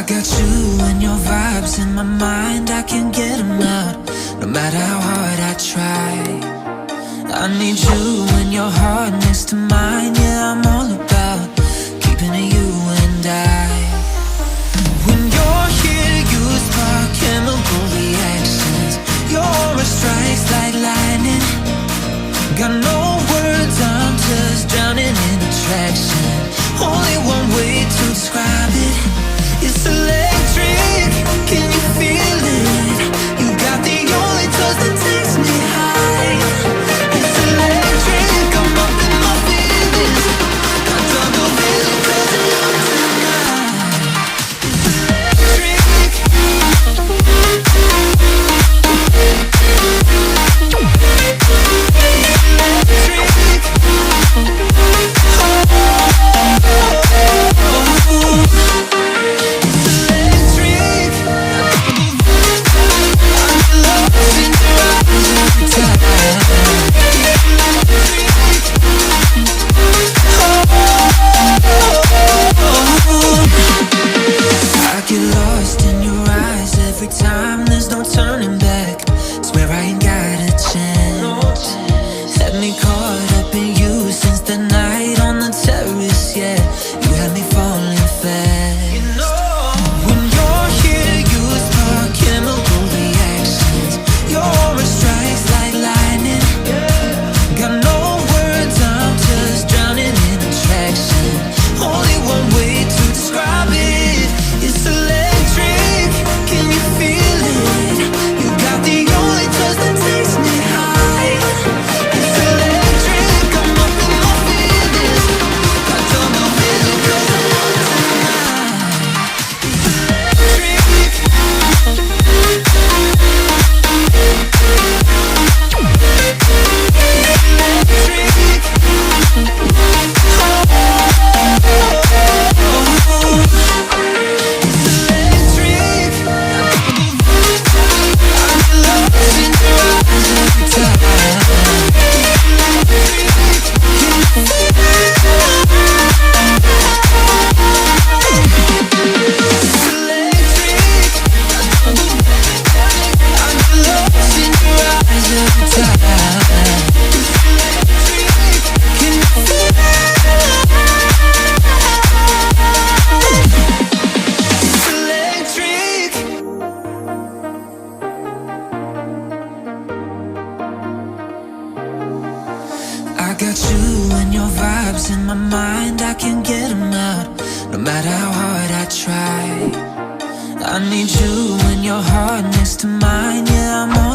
got you and your vibes in my mind, I can't get them out, no matter how hard I try. I need you and your heart next to mine, yeah, I'm all about keeping it you and I. When you're here, you spark chemical reactions. Your aura strikes like lightning. Got no words, I'm just drowning in attraction. Only one way to describe it. It's electric, can you feel it? You got the only touch that takes me high. It's electric, I'm up in my feelings. I don't know feel it 'cause I love tonight. It's electric. Time, there's no turning back. Swear I ain't got a chance. Had me caught up in you since the night on the terrace, yeah. You had me falling fast. When you're here, you spark chemical reactions. Your aura strikes like lightning. Got no words, I'm just drowning in attraction. Only one way to describe it. It's electric. Can you feel it? You got the only touch that takes me high. It's electric, I'm up in my feelings. I don't know feel it 'cause I love tonight. It's electric. I got you and your vibes in my mind, I can't get them out, no matter how hard I try. I need you and your heart next to mine, yeah, I'm on